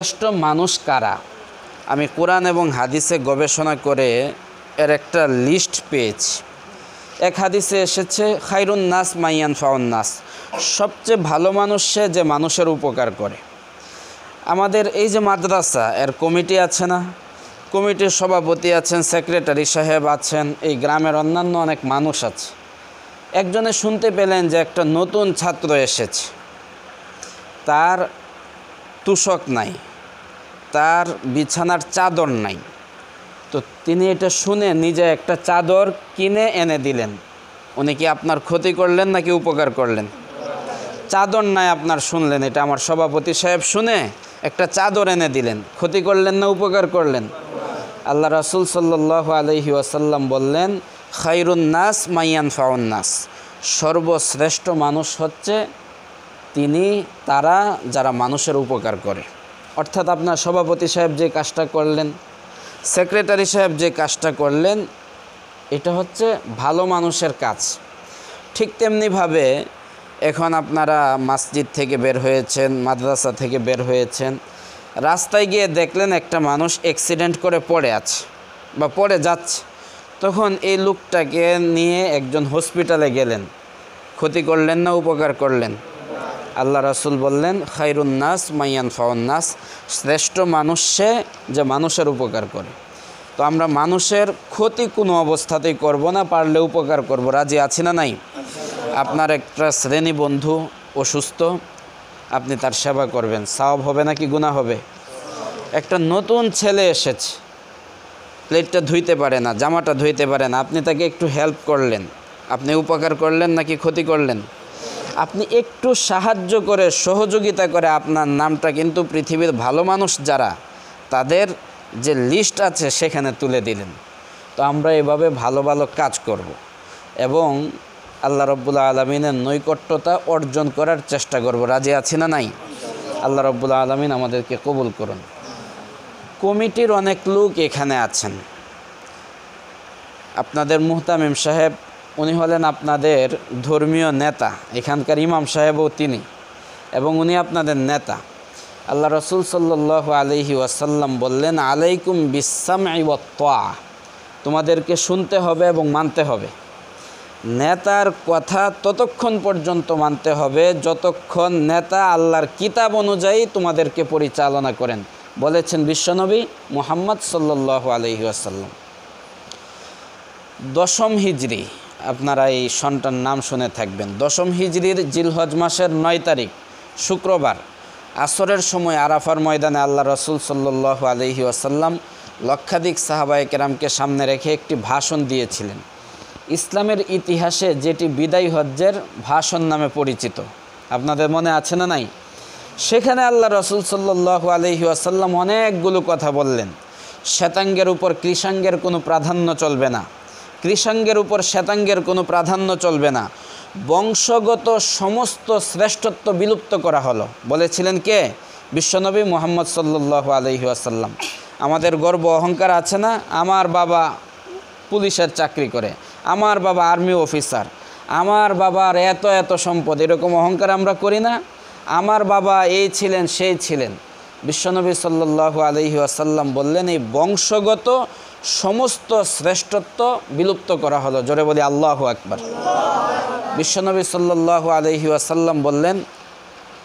শ্রেষ্ঠ মানুষ কারা? আমি কোরআন এবং হাদিসে গবেষণা করে এর একটা লিস্ট পেয়েছি। এক হাদিসে এসেছে খায়রুন নাস মাইয়ান ফাউন নাস, সবচেয়ে ভালো মানুষ সে যে মানুষের উপকার করে। আমাদের এই যে মাদ্রাসা এর কমিটি আছে না, কমিটির সভাপতি আছেন, সেক্রেটারি সাহেব আছেন, এই গ্রামের অন্যান্য অনেক মানুষ আছে। একজনে শুনতে পেলেন যে একটা নতুন ছাত্র এসেছে, তার তুষক নাই, তার বিছানার চাদর নাই। তো তিনি এটা শুনে নিজে একটা চাদর কিনে এনে দিলেন। উনি কি আপনার ক্ষতি করলেন নাকি উপকার করলেন? চাদর নাই আপনার, শুনলেন, এটা আমার সভাপতি সাহেব শুনে একটা চাদর এনে দিলেন, ক্ষতি করলেন না উপকার করলেন? আল্লাহ রাসূল সাল্লাল্লাহু আলাইহি ওয়াসাল্লাম বললেন, খায়রুন নাস মাইয়ান ফাউন নাস, সর্বশ্রেষ্ঠ মানুষ হচ্ছে তারা যারা মানুষের উপকার করে। অর্থাৎ আপনার সভাপতি সাহেব যে কাজটা করলেন, সেক্রেটারি সাহেব যে কাজটা করলেন, এটা হচ্ছে ভালো মানুষের কাজ। ঠিক তেমনিভাবে এখন আপনারা মসজিদ থেকে বের হয়েছেন, মাদ্রাসা থেকে বের হয়েছেন, রাস্তায় গিয়ে দেখলেন একটা মানুষ অ্যাক্সিডেন্ট করে পড়ে আছে বা পড়ে যাচ্ছে, তখন এই লোকটাকে নিয়ে একজন হসপিটালে গেলেন, ক্ষতি করলেন না উপকার করলেন? আল্লাহ রাসূল বললেন, খায়রুন নাস মাইয়ান ফাউন নাস, শ্রেষ্ঠ মানুষ সে যে মানুষের উপকার করে। তো আমরা মানুষের ক্ষতি কোনো অবস্থাতেই করব না, পারলে উপকার করব। রাজি আছি না নাই? আপনার একটা শ্রেণী বন্ধু অসুস্থ, আপনি তার সেবা করবেন, সওয়াব হবে নাকি গুনাহ হবে? একটা নতুন ছেলে এসেছে, প্লেটটা ধুইতে পারে না, জামাটা ধুইতে পারে না, আপনি তাকে একটু হেল্প করলেন, আপনি উপকার করলেন নাকি ক্ষতি করলেন? আপনি একটু সাহায্য করে, সহযোগিতা করে আপনার নামটা কিন্তু পৃথিবীর ভালো মানুষ যারা, তাদের যে লিস্ট আছে সেখানে তুলে দিলেন। তো আমরা এভাবে ভালো ভালো কাজ করব এবং আল্লাহ রাব্বুল আলামিনের নৈকট্যতা অর্জন করার চেষ্টা করব। রাজি আছি না নাই? আল্লাহ রাব্বুল আলামিন আমাদেরকে কবুল করুন। কমিটির অনেক লোক এখানে আছেন। আপনাদের মুহতামিম সাহেব, উনি হলেন আপনাদের ধর্মীয় নেতা, এখানকার ইমাম সাহেবও তিনি, এবং উনি আপনাদের নেতা। আল্লাহ রাসূল সাল্লাল্লাহু আলাইহি ওয়াসাল্লাম বললেন, আলাইকুম বিসসামঈ ওয়াত তাআ, তোমাদেরকে শুনতে হবে এবং মানতে হবে। নেতার কথা ততক্ষণ পর্যন্ত মানতে হবে যতক্ষণ নেতা আল্লাহর কিতাব অনুযায়ী তোমাদেরকে পরিচালনা করেন, বলেছেন বিশ্বনবী মুহাম্মদ সাল্লাল্লাহু আলাইহি ওয়াসাল্লাম। 10ম হিজরি, আপনারা এই সনটার নাম শুনে থাকবেন। 10ম হিজরির জিলহজ মাসের 9 তারিখ শুক্রবার আসরের সময় আরাফার ময়দানে আল্লাহ রাসূল সাল্লাল্লাহু আলাইহি ওয়াসাল্লাম লক্ষাধিক সাহাবায়ে কেরামকে সামনে রেখে একটি ভাষণ দিয়েছিলেন। ইসলামের ইতিহাসে যেটি বিদায় হজ্জের ভাষণ নামে পরিচিত, আপনাদের মনে আছে না নাই? সেখানে আল্লাহ রাসূল সাল্লাল্লাহু আলাইহি ওয়াসাল্লাম অনেকগুলো কথা বললেন। শ্বেতাঙ্গের উপর কৃষ্ণাঙ্গের কোনো প্রাধান্য চলবে না, কৃষ্ণাঙ্গের উপর শ্বেতাঙ্গের কোনো প্রাধান্য চলবে না, বংশগত সমস্ত শ্রেষ্ঠত্ব বিলুপ্ত করা হলো। বলেছিলেন কে? বিশ্বনবী মুহাম্মদ সাল্লাল্লাহু আলাইহি ওয়াসাল্লাম। আমাদের গর্ব অহংকার আছে না? আমার বাবা পুলিশের চাকরি করে, আমার বাবা আর্মি অফিসার, আমার বাবার এত এত সম্পদ, এরকম অহংকার আমরা করি না? আমার বাবা এই ছিলেন সেই ছিলেন। বিশ্বনবী সাল্লাল্লাহু আলাইহি ওয়াসাল্লাম বললেন, এই বংশগত সমস্ত শ্রেষ্ঠত্ব বিলুপ্ত করা হলো। জোরে বলি আল্লাহু আকবার। বিশ্বনবী সাল্লাল্লাহু আলাইহি ওয়াসাল্লাম বললেন,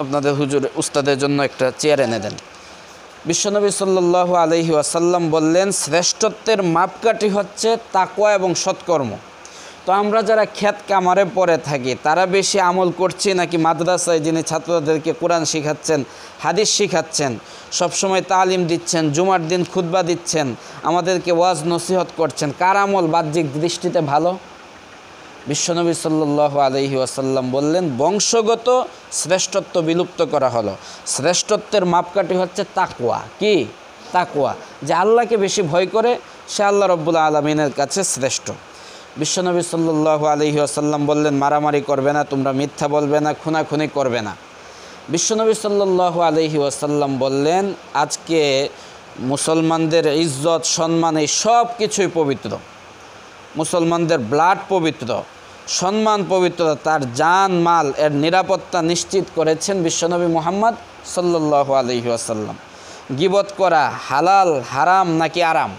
আপনাদের হুজুর উস্তাদের জন্য একটা চেয়ার এনে দেন। বিশ্বনবী সাল্লাল্লাহু আলাইহি ওয়াসাল্লাম বললেন, শ্রেষ্ঠত্বের মাপকাঠি হচ্ছে তাকওয়া এবং সৎকর্ম। তো আমরা যারা ক্ষেত কামারে পড়ে থাকি, তারা বেশি আমল করছি নাকি মাদ্রাসায় যিনি ছাত্রদেরকে কোরআন শিখাচ্ছেন, হাদিস শিখাচ্ছেন, সবসময় তালিম দিচ্ছেন, জুমার দিন খুতবা দিচ্ছেন, আমাদেরকে ওয়াজ নসিহত করছেন, কার আমল বাহ্যিক দৃষ্টিতে ভালো? বিশ্বনবী সাল্লাল্লাহু আলাইহি ওয়াসাল্লাম বললেন, বংশগত শ্রেষ্ঠত্ব বিলুপ্ত করা হলো। শ্রেষ্ঠত্বের মাপকাঠি হচ্ছে তাকওয়া। কি? তাকওয়া। যে আল্লাহকে বেশি ভয় করে সে আল্লাহ রাব্বুল আলামিনের কাছে শ্রেষ্ঠ। বিশ্বনবী সাল্লাল্লাহু আলাইহি ওয়াসাল্লাম বললেন, মারামারি করবে না, তোমরা মিথ্যা বলবে না, খুনাখুনি করবে না। বিশ্বনবী সাল্লাল্লাহু আলাইহি ওয়াসাল্লাম বললেন, আজকে মুসলমানদের ইজ্জত সম্মান এই সব কিছুই পবিত্র। মুসলমানদের ব্লাড পবিত্র, সম্মান পবিত্র, তার জান মাল এর নিরাপত্তা নিশ্চিত করেছেন বিশ্বনবী মুহাম্মদ সাল্লাল্লাহু আলাইহি ওয়াসাল্লাম। গীবত করা হালাল হারাম নাকি আরাম?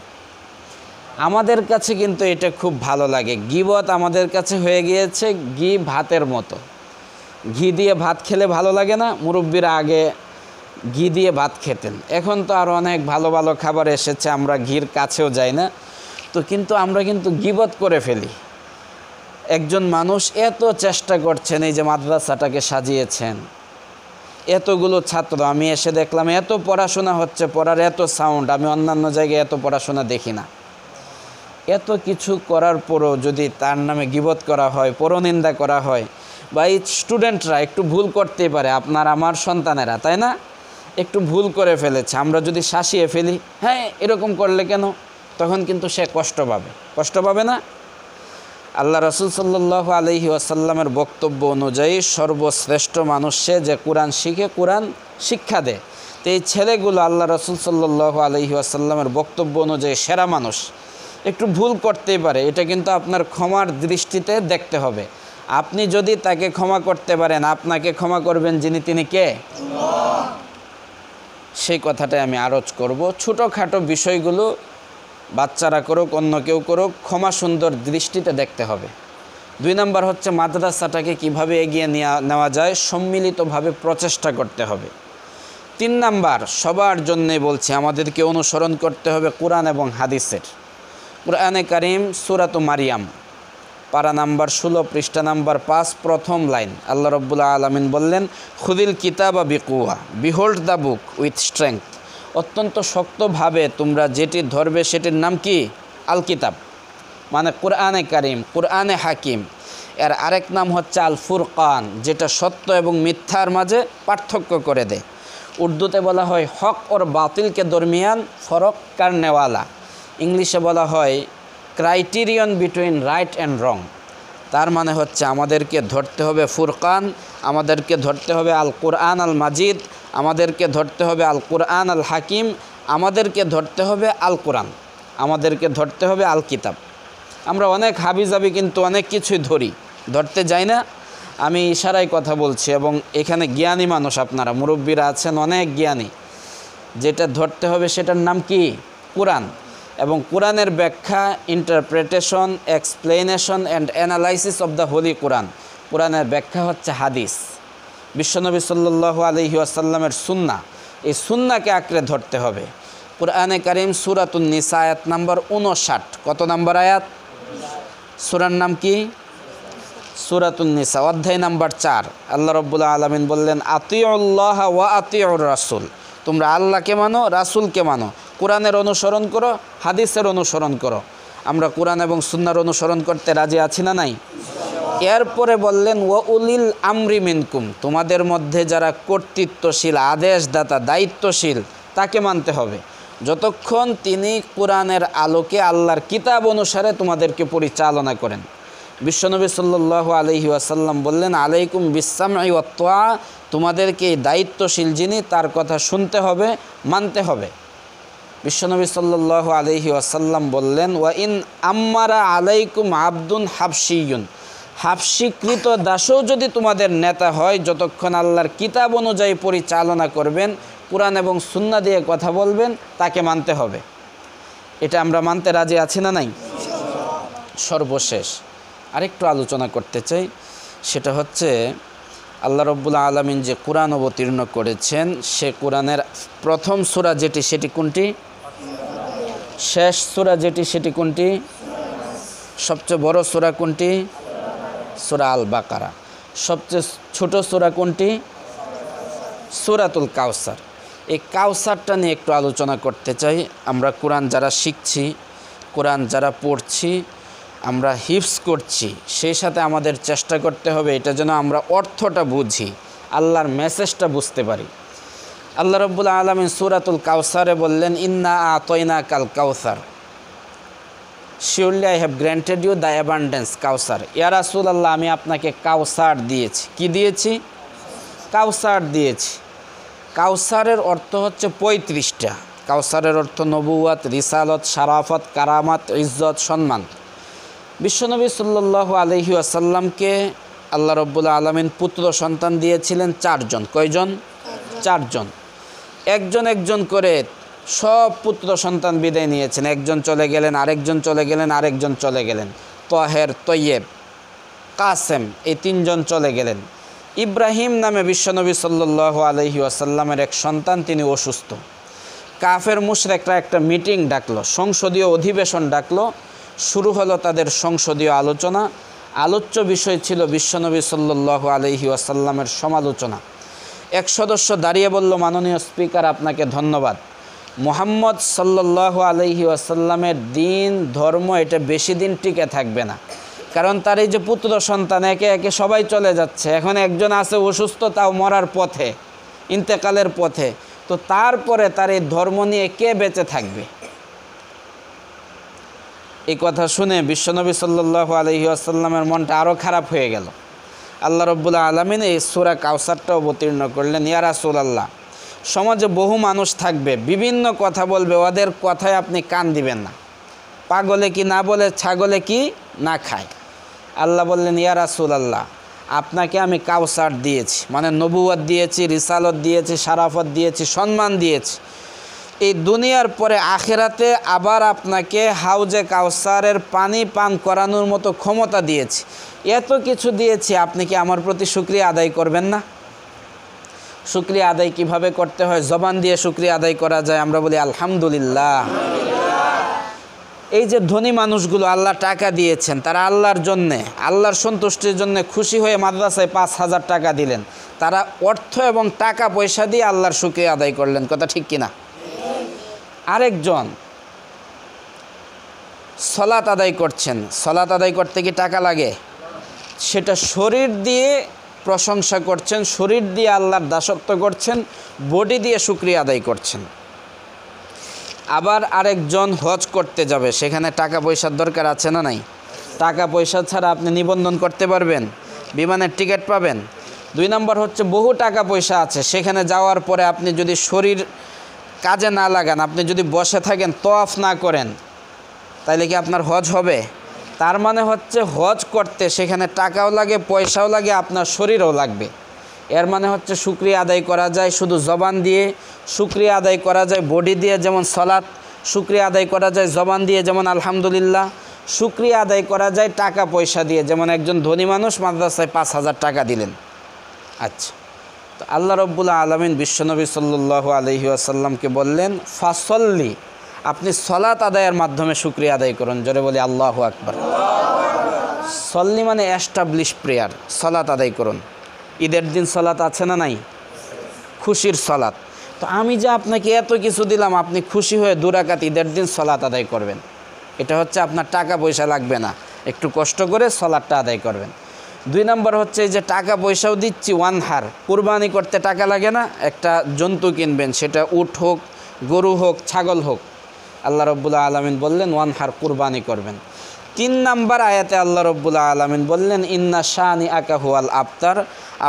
আমাদের কাছে কিন্তু এটা খুব ভালো লাগে। গীবত আমাদের কাছে হয়ে গিয়েছে ঘি ভাতের মতো। ঘি দিয়ে ভাত খেলে ভালো লাগে না? মুরব্বিরা আগে ঘি দিয়ে ভাত খেতেন, এখন তো আর অনেক ভালো ভালো খাবার এসেছে, আমরা ঘির কাছেও যাই না। তো কিন্তু আমরা কিন্তু গীবত করে ফেলি। একজন মানুষ এত চেষ্টা করছেন, এই যে মাদ্রাসাটাকে সাজিয়েছেন, এতগুলো ছাত্র, আমি এসে দেখলাম এত পড়াশোনা হচ্ছে, পড়ার এত সাউন্ড, আমি অন্যান্য জায়গায় এত পড়াশোনা দেখি না। এত কিছু করার পরও যদি তার নামে গীবত করা হয়, পরনিন্দা করা হয়, বা এই স্টুডেন্টরা একটু ভুল করতেই পারে, আপনার আমার সন্তানেরা, তাই না? একটু ভুল করে ফেলেছে, আমরা যদি শাসিয়ে ফেলি, হ্যাঁ এরকম করলে কেন, তখন কিন্তু সে কষ্ট পাবে না? আল্লাহ রাসূল সাল্লাল্লাহু আলাইহি ওয়াসাল্লামের বক্তব্য অনুযায়ী সর্বশ্রেষ্ঠ মানুষ সে যে কোরআন শিখে, কোরআন শিক্ষা দেয়। তো এই ছেলেগুলো আল্লাহ রাসূল সাল্লাল্লাহু আলাইহি ওয়াসাল্লামের বক্তব্য অনুযায়ী সেরা মানুষ। একটু ভুল করতেই পারে, এটা কিন্তু আপনার ক্ষমার দৃষ্টিতে দেখতে হবে। আপনি যদি তাকে ক্ষমা করতে পারেন, আপনাকে ক্ষমা করবেন যিনি, তিনি কে? সেই কথাটাই আমি আরজ করব। ছোটোখাটো বিষয়গুলো বাচ্চারা করুক, অন্য কেউ করুক, ক্ষমা সুন্দর দৃষ্টিতে দেখতে হবে। 2 নম্বর হচ্ছে মাদ্রাসাটাকে কিভাবে এগিয়ে নেওয়া যায়, সম্মিলিতভাবে প্রচেষ্টা করতে হবে। 3 নম্বর, সবার জন্যে বলছি, আমাদেরকে অনুসরণ করতে হবে কোরআন এবং হাদিসের। কোরআনে কারিম সূরাত মারিয়াম, পারা নাম্বার 16, পৃষ্ঠা নাম্বার 5, প্রথম লাইন, আল্লাহ রাব্বুল আলামিন বললেন, খুদিল কিতাবা বিকুয়া, behold the book with strength. অত্যন্ত শক্তভাবে তোমরা যেটি ধরবে সেটির নাম কি? আল কিতাব, মানে কোরআনে কারিম, কোরআনে হাকিম। এর আরেক নাম হচ্ছে আল ফুরকান, যেটা সত্য এবং মিথ্যার মাঝে পার্থক্য করে দেয়। উর্দুতে বলা হয় হক ওর বাতিলকে দরমিয়ান ফরক কারনেওয়ালা। ইংলিশে বলা হয় ক্রাইটেরিয়ন বিটুইন রাইট অ্যান্ড রং। তার মানে হচ্ছে আমাদেরকে ধরতে হবে ফুরকান, আমাদেরকে ধরতে হবে আল কোরআন আল মাজিদ, আমাদেরকে ধরতে হবে আল কোরআন আল হাকিম, আমাদেরকে ধরতে হবে আল কোরআন, আমাদেরকে ধরতে হবে আল কিতাব। আমরা অনেক হাবিজাবি কিন্তু অনেক কিছুই ধরতে যাই না। আমি ইশারায় কথা বলছি, এবং এখানে জ্ঞানী মানুষ, আপনারা মুরব্বীরা আছেন, অনেক জ্ঞানী। যেটা ধরতে হবে সেটার নাম কি? কোরআন। এবং কোরআনের ব্যাখ্যা, interpretation, explanation and analysis of the holy Quran. কোরআনের ব্যাখ্যা হচ্ছে হাদিস, বিশ্বনবী সাল্লাল্লাহু আলাইহি ওয়াসাল্লামের সুন্নাহ। এই সুন্নাহকে আঁকড়ে ধরতে হবে। কোরআনে কারিম সূরাতুন নিসা আয়াত নাম্বার 59, কত নাম্বার আয়াত? সূরার নাম কি? সূরাতুন নিসা, অধ্যায় নাম্বার 4। আল্লাহ রাব্বুল আলামিন বললেন, আতিউল্লাহ ওয়া আতিউর রাসূল, তোমরা আল্লাহকে মানো, রাসূলকে মানো, কোরআনের অনুসরণ করো, হাদিসের অনুসরণ করো। আমরা কোরআন এবং সুন্নাহর অনুসরণ করতে রাজি আছি না নাই? এরপরে বললেন, ওয়া উলিল আমরি মিনকুম, তোমাদের মধ্যে যারা কর্তৃত্বশীল, আদেশদাতা, দায়িত্বশীল, তাকে মানতে হবে, যতক্ষণ তিনি কোরআনের আলোকে আল্লাহর কিতাব অনুসারে তোমাদেরকে পরিচালনা করেন। বিশ্বনবী সাল্লাল্লাহু আলাইহি ওয়াসাল্লাম বললেন, আলাইকুম বিসসামঈ ওয়াত তাআ, তোমাদেরকে দায়িত্বশীল যিনি, তার কথা শুনতে হবে, মানতে হবে। বিশ্বনবী সাল্লাল্লাহু আলাইহি ওয়াসাল্লাম বললেন, ওয়া ইন আম্মারা আলাইকুম আবদুন হাবশিয়ুন, হাবশিকৃত দাসও যদি তোমাদের নেতা হয়, যতক্ষণ আল্লাহর কিতাব অনুযায়ী পরিচালনা করবেন, কোরআন এবং সুন্নাহ দিয়ে কথা বলবেন, তাকে মানতে হবে। এটা আমরা মানতে রাজি আছি না নাই? সর্বশেষ আরেকটু আলোচনা করতে চাই, সেটা হচ্ছে আল্লাহ রাব্বুল আলামিন যে কোরআন অবতীর্ণ করেছেন, সে কোরআনের প্রথম সূরা যেটি, সেটি কোনটি? শেষ সূরা যেটি, সেটি কোনটি? সবচেয়ে বড় সূরা কোনটি? সূরা আল বাকারা। সবচেয়ে ছোট সূরা কোনটি? সূরাতুল কাউসার। এই কাউসারটা নিয়ে একটু আলোচনা করতে চাই। আমরা কোরআন যারা শিখছি, কোরআন যারা পড়ছি, আমরা হিফজ করছি, সেই সাথে আমাদের চেষ্টা করতে হবে এটা যেন আমরা অর্থটা বুঝি, আল্লাহর মেসেজটা বুঝতে পারি। আল্লাহ রাব্বুল আলামিন সূরাতুল কাউসারে বললেন, ইন্না আতাইনাকাল কাউসার, surely I have granted you the abundance কাউসার। ইয়া রাসূলুল্লাহ, আমি আপনাকে কাউসার দিয়েছি। কি দিয়েছি? কাউসার দিয়েছি। কাউসারের অর্থ হচ্ছে 35টা। কাউসারের অর্থ নবুয়াত, রিসালত, শারাফত, কারামাত, ইজ্জত, সম্মান। বিশ্বনবী সাল্লাল্লাহু আলাইহি ওয়াসাল্লামকে আল্লাহ রাব্বুল আলামিন পুত্র সন্তান দিয়েছিলেন 4 জন। কয়জন? 4 জন। একজন একজন করে সব পুত্র সন্তান বিদায় নিয়েছেন। একজন চলে গেলেন, আরেকজন চলে গেলেন, আরেকজন চলে গেলেন। তহের, তৈয়েব, কাসেম, এই তিনজন চলে গেলেন। ইব্রাহিম নামে বিশ্বনবী সাল্লাল্লাহু আলাইহি ওয়াসাল্লামের এক সন্তান, তিনি অসুস্থ। কাফের মুশরিকরা একটা মিটিং ডাকলো, সংসদীয় অধিবেশন ডাকলো। শুরু হলো তাদের সংসদীয় আলোচনা। আলোচ্য বিষয় ছিল বিশ্বনবী সাল্লাল্লাহু আলাইহি ওয়াসাল্লামের সমালোচনা। এক সদস্য দাঁড়িয়ে বলল, মাননীয় স্পিকার, আপনাকে ধন্যবাদ। মুহাম্মদ সাল্লাল্লাহু আলাইহি ওয়াসাল্লামের দিন, ধর্ম এটা বেশি দিন টিকে থাকবে না, কারণ তার এই যে পুত্র সন্তান একে একে সবাই চলে যাচ্ছে। এখন একজন আছে অসুস্থ, তাও মরার পথে, ইন্তেকালের পথে। তো তারপরে তার এই ধর্ম নিয়ে কে বেঁচে থাকবে? এই কথা শুনে বিশ্বনবী সাল্লাল্লাহু আলাইহি ওয়াসাল্লামের মনটা আরও খারাপ হয়ে গেল। আল্লাহ রাব্বুল আলামিন এই সূরা কাউসারটা অবতীর্ণ করলেন। ইয়া রাসূলুল্লাহ, সমাজে বহু মানুষ থাকবে, বিভিন্ন কথা বলবে, ওদের কথায় আপনি কান দিবেন না। পাগলে কি না বলে, ছাগলে কি না খায়। আল্লাহ বললেন, ইয়া রাসূলুল্লাহ, আপনাকে আমি কাউসার দিয়েছি, মানে নবুয়ত দিয়েছি, রিসালত দিয়েছি, শারাফত দিয়েছি, সম্মান দিয়েছি। এই দুনিয়ার পরে আখিরাতে আবার আপনাকে হাউজে কাউসারের পানি পান করানোর মতো ক্ষমতা দিয়েছি। এত কিছু দিয়েছি, আপনি কি আমার প্রতি শুকরিয়া আদায় করবেন না? শুকরিয়া আদায় কিভাবে করতে হয়? জবান দিয়ে শুকরিয়া আদায় করা যায়, আমরা বলি আলহামদুলিল্লাহ। এই যে ধনী মানুষগুলো আল্লাহ টাকা দিয়েছেন, তারা আল্লাহর জন্যে, আল্লাহর সন্তুষ্টির জন্য খুশি হয়ে মাদ্রাসায় 5,000 টাকা দিলেন। তারা অর্থ এবং টাকা পয়সা দিয়ে আল্লাহর শুকরিয়া আদায় করলেন। কথা ঠিক কিনা? আরেকজন সলাত আদায় করছেন, সলাত আদায় করতে কি টাকা লাগে? সেটা শরীর দিয়ে প্রশংসা করছেন, শরীর দিয়ে আল্লাহর দাসত্ব করছেন, বডি দিয়ে শুকরিয়া আদায় করছেন। আবার আরেকজন হজ করতে যাবে, সেখানে টাকা পয়সার দরকার আছে না নাই? টাকা পয়সা ছাড়া আপনি নিবন্ধন করতে পারবেন? বিমানের টিকিট পাবেন? 2 নম্বর হচ্ছে, বহু টাকা পয়সা আছে, সেখানে যাওয়ার পরে আপনি যদি শরীর কাজে না লাগান, আপনি যদি বসে থাকেন, তওয়াফ না করেন, তাইলে কি আপনার হজ হবে? তার মানে হচ্ছে হজ করতে সেখানে টাকাও লাগে, পয়সাও লাগে, আপনার শরীরও লাগবে। এর মানে হচ্ছে শুকরিয়া আদায় করা যায় শুধু জবান দিয়ে, শুকরিয়া আদায় করা যায় বডি দিয়ে, যেমন সলাত, শুকরিয়া আদায় করা যায় জবান দিয়ে, যেমন আলহামদুলিল্লাহ, শুকরিয়া আদায় করা যায় টাকা পয়সা দিয়ে, যেমন একজন ধনী মানুষ মাদ্রাসায় 5,000 টাকা দিলেন। আচ্ছা, তো আল্লাহ রাব্বুল আলামিন বিশ্বনবী সাল্লাল্লাহু আলাইহি ওয়াসাল্লামকে বললেন, ফাসল্লি, আপনি সলাত আদায়ের মাধ্যমে শুকরিয়া আদায় করুন। জোরে বলি আল্লাহু আকবার। সল্লি মানে এস্টাবলিশ প্রেয়ার, সলাত আদায় করুন। ঈদের দিন সলাত আছে না নাই? খুশির সলাত। তো আমি যে আপনাকে এত কিছু দিলাম, আপনি খুশি হয়ে 2 রাকাত ঈদের দিন সলাত আদায় করবেন। এটা হচ্ছে আপনার টাকা পয়সা লাগবে না, একটু কষ্ট করে সলাতটা আদায় করবেন। 2 নম্বর হচ্ছে যে টাকা পয়সাও দিচ্ছি, ওয়ানহার, কুরবানি করতে টাকা লাগে না? একটা জন্তু কিনবেন, সেটা উট হোক, গরু হোক, ছাগল হোক। আল্লাহ রাব্বুল আলামিন বললেন ওয়ানহার, কুরবানি করবেন। 3 নম্বর আয়াতে আল্লাহ রাব্বুল আলামিন বললেন, ইন্না শানি আকা হুয়াল আবতার,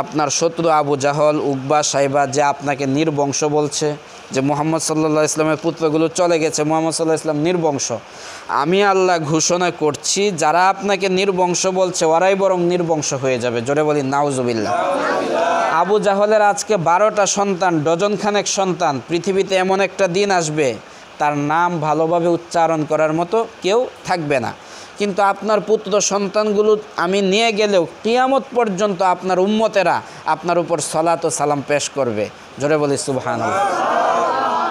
আপনার শত্রু আবু জাহল, উকবা, সাইবা, যে আপনাকে নির্বংশ বলছে, যে মুহাম্মদ সাল্লাল্লাহু আলাইহি ওয়াসাল্লামের পুত্রগুলো চলে গেছে, মুহাম্মদ সাল্লাল্লাহু আলাইহি ওয়াসাল্লাম নির্বংশ, আমি আল্লাহ ঘোষণা করছি, যারা আপনাকে নির্বংশ বলছে ওরাই বরং নির্বংশ হয়ে যাবে। জোরে বলি নাউজুবিল্লাহ। আবু জাহলের আজকে 12টা সন্তান, ডজনখানেক সন্তান। পৃথিবীতে এমন একটা দিন আসবে, তার নাম ভালোভাবে উচ্চারণ করার মতো কেউ থাকবে না। কিন্তু আপনার পুত্র সন্তানগুলো আমি নিয়ে গেলেও কিয়ামত পর্যন্ত আপনার উম্মতেরা আপনার উপর সলাত ও সালাম পেশ করবে। জোরে বলি সুবহানাল্লাহ।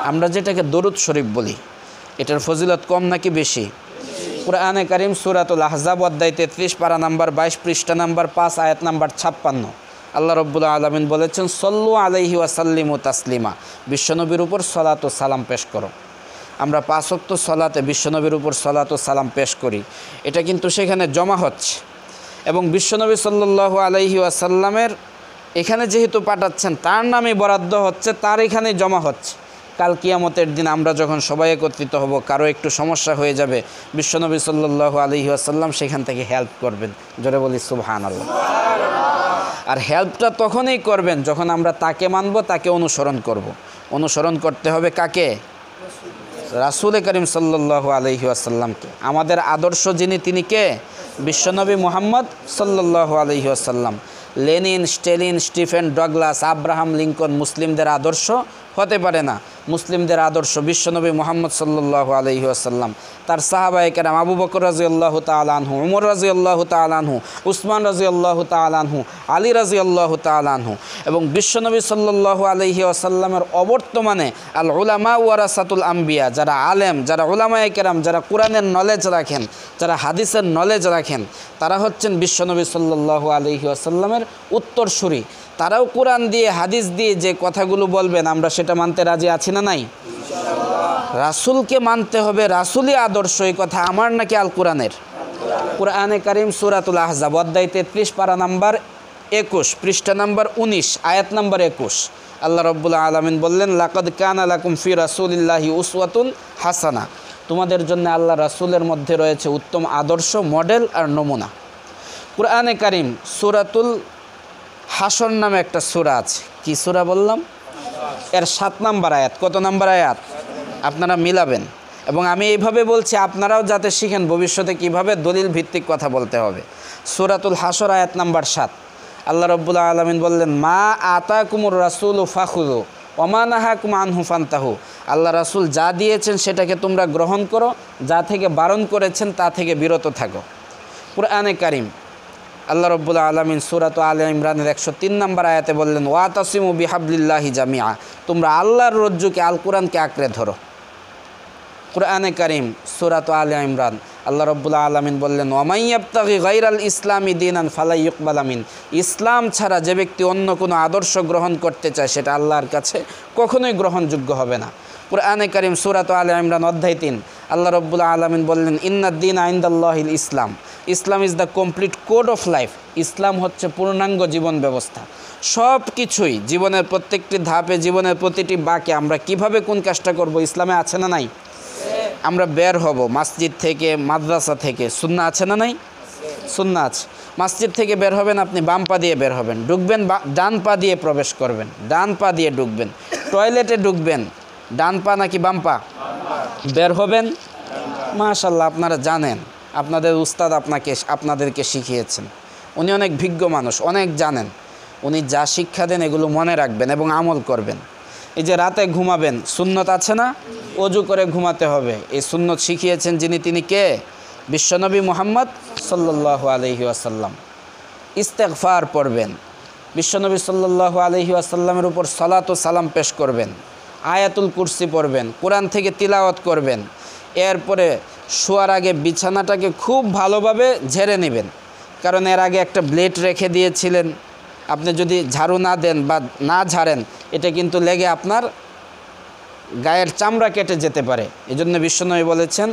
আমরা যেটাকে দরুদ শরীফ বলি, এটার ফজিলত কম নাকি বেশি? কুরআনে কারীম সূরাতুল আহজাব অধ্যায় 33 পারা নাম্বার 22 পৃষ্ঠা নাম্বার 5 আয়াত নাম্বার 56 আল্লাহ রাব্বুল আলামিন বলেছেন, সল্লু আলাইহি ওয়া সাল্লিমু তাসলিমা, বিশ্বনবীর উপর সলাত ও সালাম পেশ করো। আমরা 5 ওয়াক্ত সলাতে বিশ্বনবীর উপর সলাত ও সালাম পেশ করি, এটা কিন্তু সেখানে জমা হচ্ছে। এবং বিশ্বনবী সাল্লাল্লাহু আলাইহি ওয়াসাল্লামের এখানে যেহেতু পাঠাচ্ছেন, তার নামে বরাদ্দ হচ্ছে, তার এখানেই জমা হচ্ছে। কাল কিয়ামতের দিন আমরা যখন সবাই একত্রিত হব, কারো একটু সমস্যা হয়ে যাবে, বিশ্বনবী সাল্লাল্লাহু আলাইহি ওয়াসাল্লাম সেখান থেকে হেল্প করবেন। জোরে বলি সুবহানাল্লাহ। আর হেল্পটা তখনই করবেন যখন আমরা তাকে মানব, তাকে অনুসরণ করব। অনুসরণ করতে হবে কাকে? রাসূল করিম সাল্লাল্লাহু আলাইহি ওয়াসাল্লামকে। আমাদের আদর্শ যিনি, তিনি কে? বিশ্বনবী মুহাম্মদ সাল্লাল্লাহু আলাইহি ওয়াসাল্লাম। Lenin, Stalin, Stephen Douglas, Abraham Lincoln মুসলিমদের আদর্শ হতে পারে না। মুসলিমদের আদর্শ বিশ্বনবী মুহাম্মদ সাল্লাল্লাহু আলাইহি ওয়াসাল্লাম, তার সাহাবায়ে কেরাম আবু বকর রাদিয়াল্লাহু তাআলা আনহু, উমর রাদিয়াল্লাহু তাআলা আনহু, উসমান রাদিয়াল্লাহু তাআলা আনহু, আলী রাদিয়াল্লাহু তাআলা আনহু এবং বিশ্বনবী সাল্লাল্লাহু আলাইহি ওয়াসাল্লামের অবর্তমানে আল উলামা ওয়ারাসাতুল আম্বিয়া, যারা আলেম, যারা উলামায়ে কেরাম, যারা কোরআনের নলেজ রাখেন, যারা হাদিসের নলেজ রাখেন, তারা হচ্ছেন বিশ্বনবী সাল্লাল্লাহু আলাইহি ওয়াসাল্লামের উত্তরসূরি। তারাও কোরআন দিয়ে হাদিস দিয়ে যে কথাগুলো বলবেন আমরা সেটা মানতে রাজি আছি না নাই? রাসূলকে মানতে হবে, রাসূলই আদর্শ। এই কথা আমার নাকি আল কোরআনের? কোরআনে কারীম সূরাতুল আহজাব অধ্যায় 33 পারা নাম্বার 21 পৃষ্ঠা নাম্বার 19 আয়াত নাম্বার 21 আল্লাহ রাব্বুল আলামিন বললেন, লাকাদ কানা লাকুম ফি রাসূলিল্লাহি উসওয়াতুন হাসানা, তোমাদের জন্য আল্লাহ রাসূলের মধ্যে রয়েছে উত্তম আদর্শ, মডেল আর নমুনা। কোরআনে কারীম সূরাতুল হাসর নামে একটা সূরা আছে। কি সূরা বললাম? এর 7 নাম্বার আয়াত। কত নাম্বার আয়াত? আপনারা মিলাবেন এবং আমি এইভাবে বলছি আপনারাও যাতে শিখেন ভবিষ্যতে কিভাবে দলিল ভিত্তিক কথা বলতে হবে। সূরাতুল হাসর আয়াত নাম্বার 7 আল্লাহ রাব্বুল আলামিন বললেন, মা আতাকুমুর রাসূলু ফাখুযু ওয়া মা নাহাকুম আনহু ফান্তাহু, আল্লাহ রাসূল যা দিয়েছেন সেটাকে তোমরা গ্রহণ করো, যা থেকে বারণ করেছেন তা থেকে বিরত থাকো। কোরআনে কারীম আল্লাহ রাব্বুল আলামিন সূরাত আলে ইমরানের 103 নম্বর আয়াতে বললেন, ওয়াতাসিমু বিহাবলিল্লাহি জামিআ, তোমরা আল্লাহর রজ্জুকে আল কোরআনকে আঁকড়ে ধরো। কোরআনে কারীম সূরাত আলে ইমরান আল্লাহ রাব্বুল আলামিন বললেন, ওয়ামান ইয়াবতাগি গায়রাল ইসলামি দীনান ফালা ইউকবালা মিন, ইসলাম ছাড়া যে ব্যক্তি অন্য কোনো আদর্শ গ্রহণ করতে চায় সেটা আল্লাহর কাছে কখনোই গ্রহণযোগ্য হবে না। কোরআনে কারীম সূরাত আলে ইমরান অধ্যায় 3 আল্লাহ রাব্বুল আলামিন বললেন, ইন্নাদ দীনা ইনদাল্লাহিল ইসলাম, Islam is the complete code of life, ইসলাম হচ্ছে পূর্ণাঙ্গ জীবন ব্যবস্থা। সব কিছুই জীবনের প্রত্যেকটি ধাপে, জীবনের প্রতিটি বাঁকে আমরা কিভাবে কোন কাজটা করব ইসলামে আছে না নাই? আমরা বের হব মসজিদ থেকে, মাদ্রাসা থেকে, সুন্নাহ আছে না নাই? সুন্নাহ আছে। মসজিদ থেকে বের হবেন, আপনি বাম পা দিয়ে বের হবেন, ঢুকবেন ডান পা দিয়ে প্রবেশ করবেন, ডান পা দিয়ে ঢুকবেন। টয়লেটে ঢুকবেন ডান পা নাকি বাম পা? বের হবেন মাশাআল্লাহ, আপনারা জানেন, আপনাদের উস্তাদ আপনাদেরকে শিখিয়েছেন, উনি অনেক বিজ্ঞ মানুষ, অনেক জানেন, উনি যা শিক্ষা দেন এগুলো মনে রাখবেন এবং আমল করবেন। এই যে রাতে ঘুমাবেন, সুন্নত আছে না? ওযু করে ঘুমাতে হবে, এই সুন্নত শিখিয়েছেন যিনি, তিনি কে? বিশ্বনবী মুহাম্মদ সাল্লাল্লাহু আলাইহি ওয়াসাল্লাম। ইস্তেগফার পড়বেন, বিশ্বনবী সাল্লাল্লাহু আলাইহি ওয়াসাল্লামের উপর সালাত ও সালাম পেশ করবেন, আয়াতুল কুরসি পড়বেন, কোরআন থেকে তিলাওয়াত করবেন। এরপরে শোয়ার আগে বিছানাটাকে খুব ভালোভাবে ঝেড়ে নেবেন, কারণ এর আগে একটা ব্লেড রেখে দিয়েছিলেন, আপনি যদি ঝাড়ু না দেন বা না ঝাড়েন এটা কিন্তু লেগে আপনার গায়ের চামড়া কেটে যেতে পারে। এজন্য বিশ্বনবী বলেছেন,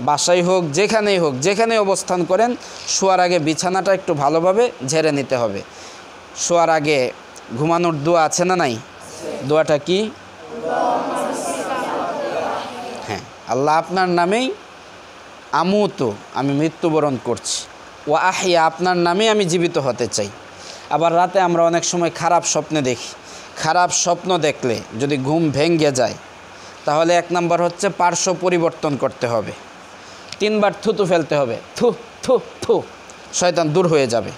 বাসায় হোক যেখানেই হোক, যেখানে অবস্থান করেন, শোয়ার আগে বিছানাটা একটু ভালোভাবে ঝেড়ে নিতে হবে। শোয়ার আগে ঘুমানোর দোয়া আছে না নাই? দোয়াটা কি? হ্যাঁ, আল্লাহ আপনার নামেই আমুতু, আমি মৃত্যুবরণ করছি, ও আহিয়া, আপনার নামেই আমি জীবিত হতে চাই। আবার রাতে আমরা অনেক সময় খারাপ স্বপ্নে দেখি। খারাপ স্বপ্ন দেখলে যদি ঘুম ভেঙে যায় তাহলে 1 নম্বর হচ্ছে পার্শ্ব পরিবর্তন করতে হবে, 3 বার থুতু ফেলতে হবে, থু থু থু, শয়তান দূর হয়ে যাবে।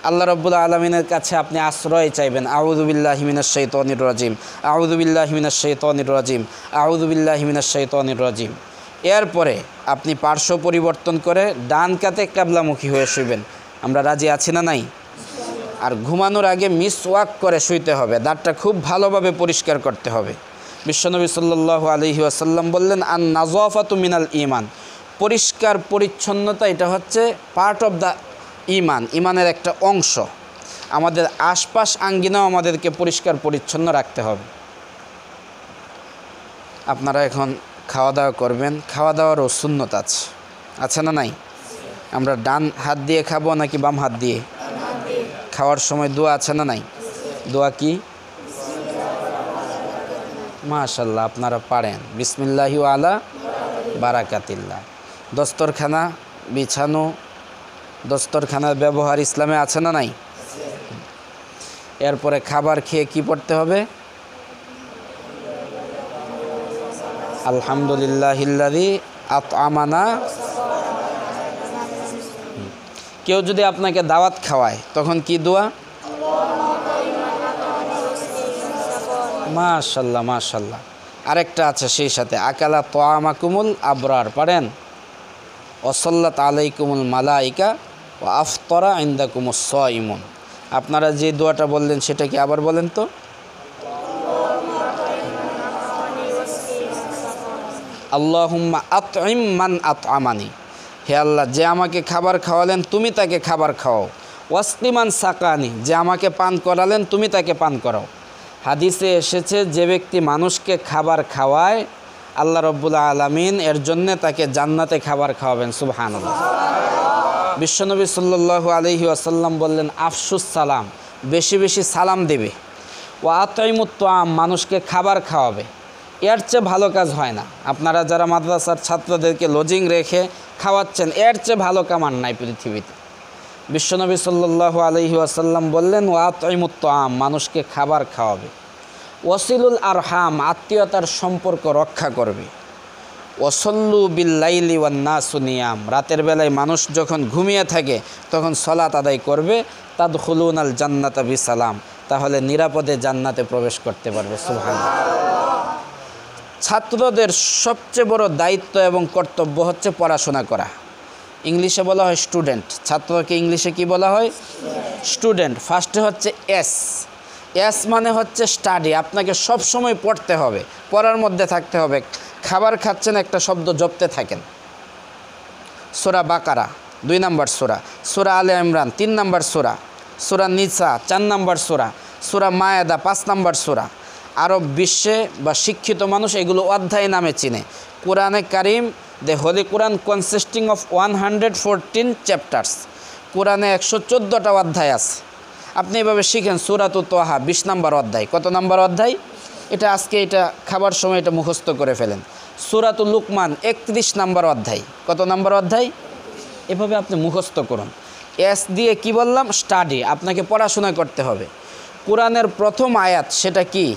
আল্লাহ রাব্বুল আলামিনের কাছে আপনি আশ্রয় চাইবেন, আউযু বিল্লাহি মিনাশ শাইতানির রাজিম, আউযু বিল্লাহি মিনাশ শাইতানির রাজিম, আউযু বিল্লাহি মিনাশ শাইতানির রাজিম। এরপরে আপনি পার্শ্ব পরিবর্তন করে ডান কাতে কিবলামুখী হয়ে শুইবেন। আমরা রাজি আছি না নাই? আর ঘুমানোর আগে মিসওয়াক করে শুইতে হবে, দাঁতটা খুব ভালোভাবে পরিষ্কার করতে হবে। বিশ্বনবী সাল্লাল্লাহু আলাইহি ওয়াসাল্লাম বললেন, আন নাযাফাতু মিনাল ঈমান, পরিষ্কার পরিচ্ছন্নতা এটা হচ্ছে পার্ট অফ দ্য ঈমান, ঈমানের একটা অংশ। আমাদের আশপাশ আঙ্গিনাও আমাদেরকে পরিষ্কার পরিচ্ছন্ন রাখতে হবে। আপনারা এখন খাওয়া দাওয়া করবেন, খাওয়া দাওয়ারও সুন্নত আছে না নাই? আমরা ডান হাত দিয়ে খাবো নাকি বাম হাত দিয়ে? খাওয়ার সময় দোয়া আছে না নাই? দোয়া কি? মাশাআল্লাহ, আপনারা পারেন। বিসমিল্লাহি ওয়া আলা বারাকাতিল্লাহ। দস্তরখানা বিছানো, দস্তরখানার ব্যবহার ইসলামে আছে না নাই? এরপরে খাবার খেয়ে কি পড়তে হবে? আলহামদুলিল্লাহিল্লাযী আত'আমানা। কেউ যদি আপনাকে দাওয়াত খাওয়ায় তখন কি দোয়া? মাশাল্লাহ মাশাল্লাহ। আরেকটা আছে সেই সাথে, আকালা তোয়ামাকুমুল আবরার, পারেন? ওসল্লাত আলাইকুমুল মালাইকা ও আফতরা ইন্দাকুমুস সাইমুন। আপনারা যে দোয়াটা বললেন সেটা কি আবার বলেন তো? আল্লাহুম্মা আতইম মান আতআমানি, হে আল্লাহ, যে আমাকে খাবার খাওয়ালেন তুমি তাকে খাবার খাওয়াও। ওয়াসকিমান সাকানি, যে আমাকে পান করালেন তুমি তাকে পান করাও। হাদিসে এসেছে যে ব্যক্তি মানুষকে খাবার খাওয়ায় আল্লাহ রব্বুল আলামিন এর জন্যে তাকে জান্নাতে খাবার খাওয়াবেন। সুবহানাল্লাহ। বিশ্বনবী সাল্লাল্লাহু আলাইহি ওয়াসাল্লাম বললেন, আফসুস সালাম, বেশি বেশি সালাম দেবে। ওয়া আতইমুত তাআম, মানুষকে খাবার খাওয়াবে। এর চেয়ে ভালো কাজ হয় না। আপনারা যারা মাদ্রাসার ছাত্রদেরকে লজিং রেখে খাওয়াচ্ছেন, এর চেয়ে ভালো কামান নাই পৃথিবীতে। বিশ্বনবী সাল্লাল্লাহু আলাইহি ওয়াসাল্লাম বললেন, ওয়া আতইমুত তাআম, মানুষকে খাবার খাওয়াবে। ওয়াসিলুল আরহাম, আত্মীয়তার সম্পর্ক রক্ষা করবে। ওয়াসল্লু বিল্লাইলি ওয়ান নাসু নিয়াম, রাতের বেলায় মানুষ যখন ঘুমিয়ে থাকে তখন সলাত আদায় করবে। তাদখুলুনাল জান্নাতা বিসালাম, তাহলে নিরাপদে জান্নাতে প্রবেশ করতে পারবে। সুবহানাল্লাহ। ছাত্রদের সবচেয়ে বড় দায়িত্ব এবং কর্তব্য হচ্ছে পড়াশোনা করা। ইংলিশে বলা হয় স্টুডেন্ট, ছাত্রকে ইংলিশে কি বলা হয়? স্টুডেন্ট। ফার্স্টে হচ্ছে এস, এস মানে হচ্ছে স্টাডি। আপনাকে সব সময় পড়তে হবে, পড়ার মধ্যে থাকতে হবে। খাবার খাচ্ছেন, একটা শব্দ জপতে থাকেন। সূরা বাকারা 2 নম্বর সূরা, সূরা আলে ইমরান 3 নম্বর সূরা, সূরা নিসা 4 নম্বর সূরা, সূরা মায়েদা 5 নম্বর সূরা। আরব বিশ্বে বা শিক্ষিত মানুষ এগুলো অধ্যায় নামে চিনে। কোরআনে কারিম, the holy Quran consisting of 114 chapters. কোরআনে 114টা অধ্যায় আছে। আপনি এভাবে শিখেন। সূরাতুত তাহা 20 নম্বর অধ্যায়। কত নম্বর অধ্যায়? এটা আজকে এটা খাবার সময় এটা মুখস্থ করে ফেলেন। সূরাতুল লুকমান 31 নম্বর অধ্যায়। কত নম্বর অধ্যায়? এভাবে আপনি মুখস্থ করুন। এস দিয়ে কি বললাম? স্টাডি। আপনাকে পড়াশোনা করতে হবে। কোরআনের প্রথম আয়াত সেটা কি?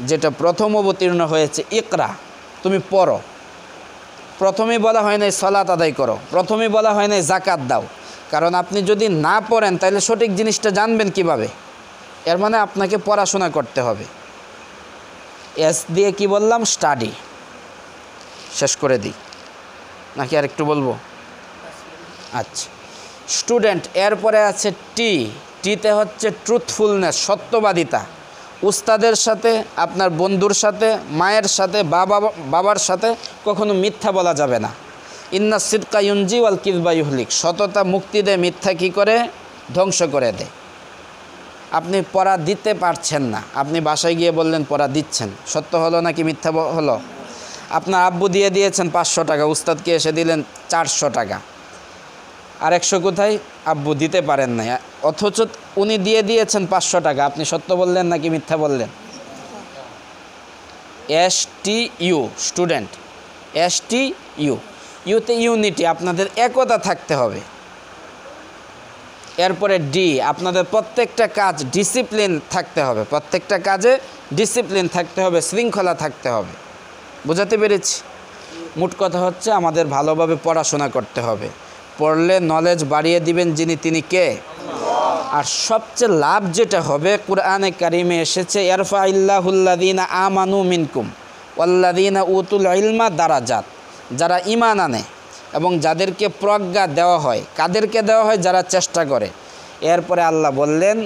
যেটা প্রথম অবতীর্ণ হয়েছে, ইকরা, তুমি পড়ো। প্রথমেই বলা হয় নাই সালাত আদায় করো, প্রথমেই বলা হয় নাই জাকাত দাও। কারণ আপনি যদি না পড়েন তাহলে সঠিক জিনিসটা জানবেন কিভাবে? এর মানে আপনাকে পড়াশোনা করতে হবে। এস দিয়ে কি বললাম? স্টাডি। শেষ করে দিই নাকি আর একটু বলবো? আচ্ছা, স্টুডেন্ট। এরপরে আছে টি, টিতে হচ্ছে ট্রুথফুলনেস, সত্যবাদিতা। উস্তাদের সাথে, আপনার বন্ধুর সাথে, মায়ের সাথে, বাবার সাথে কখনো মিথ্যা বলা যাবে না। ইন্না সিদকা ইউনজি ওয়াল কিযবা ইউহলিক, সততা মুক্তি দেয়, মিথ্যা কী করে? ধ্বংস করে দেয়। আপনি পড়া দিতে পারছেন না, আপনি বাসায় গিয়ে বললেন পড়া দিচ্ছেন, সত্য হলো নাকি মিথ্যা হলো? আপনার আব্বু দিয়ে দিয়েছেন 500 টাকা, উস্তাদকে এসে দিলেন 400 টাকা। আর 100 কোথায়? আব্বু দিতে পারেন নাই, অথচ উনি দিয়ে দিয়েছেন 500 টাকা। আপনি সত্য বললেন নাকি মিথ্যা বললেন? STU, student. STU, ইউতে ইউনিটি, আপনাদের একতা থাকতে হবে। এরপরে ডি, আপনাদের প্রত্যেকটা কাজ ডিসিপ্লিন থাকতে হবে, প্রত্যেকটা কাজে ডিসিপ্লিন থাকতে হবে, শৃঙ্খলা থাকতে হবে। বোঝাতে পেরেছি? মোট কথা হচ্ছে আমাদের ভালোভাবে পড়াশোনা করতে হবে। পড়লে নলেজ বাড়িয়ে দিবেন যিনি, তিনি কে? আর সবচেয়ে লাভ যেটা হবে, কুরআনে কারিমে এসেছে, ইয়ারফাইল্লাহুল্লাযীনা আমানু মিনকুম ওয়াল্লাযীনা উতুল ইলমা দারাজাত। যারা ঈমান আনে এবং যাদেরকে প্রজ্ঞা দেওয়া হয়, কাদেরকে দেওয়া হয়? যারা চেষ্টা করে। এরপরে আল্লাহ বললেন,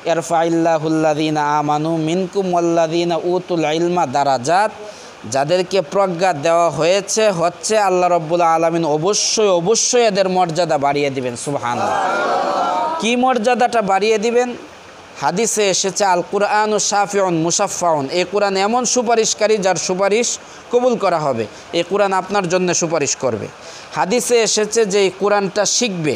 ইয়ারফাইল্লাহুল্লাযীনা আমানু মিনকুম ওয়াল্লাযীনা উতুল ইলমা দারাজাত। যাদেরকে প্রজ্ঞা দেওয়া হয়েছে হচ্ছে আল্লাহ রাব্বুল আলামিন অবশ্যই অবশ্যই এদের মর্যাদা বাড়িয়ে দিবেন। সুবহানাল্লাহ। কি মর্যাদাটা বাড়িয়ে দিবেন? হাদিসে এসেছে, আল কুরআনু শাফিউন মুশাফফাউন, এই কোরআন এমন সুপারিশকারী যার সুপারিশ কবুল করা হবে। এই কোরআন আপনার জন্য সুপারিশ করবে। হাদিসে এসেছে যে এই কোরআনটা শিখবে,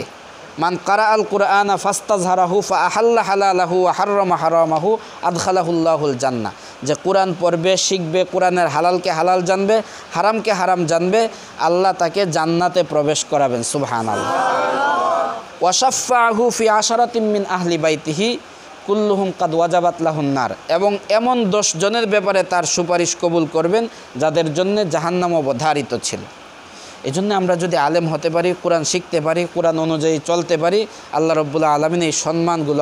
মান কারা আল কুরআনা ফাস্তাজহারাহু ফাআহাল্লা হালালাহু ওয়া হাররামা হারামাহু আদখালাহুল্লাহুল জান্নাহ। যে কোরআন পড়বে, শিখবে, কোরআনের হালালকে হালাল জানবে, হারামকে হারাম জানবে, আল্লাহ তাকে জান্নাতে প্রবেশ করাবেন। সুবহানাল্লাহ। ওয়াশাফাহু ফি আশারাতিম মিন আহলি বাইতিহি কুল্লুহুম কাদ ওয়াজাবাত লাহুন নার, এবং এমন 10 জনের ব্যাপারে তার সুপারিশ কবুল করবেন যাদের জন্য জাহান্নাম অবধারিত ছিল। এজন্য আমরা যদি আলেম হতে পারি, কোরআন শিখতে পারি, কোরআন অনুযায়ী চলতে পারি, আল্লাহ রাব্বুল আলামিন এই সম্মানগুলো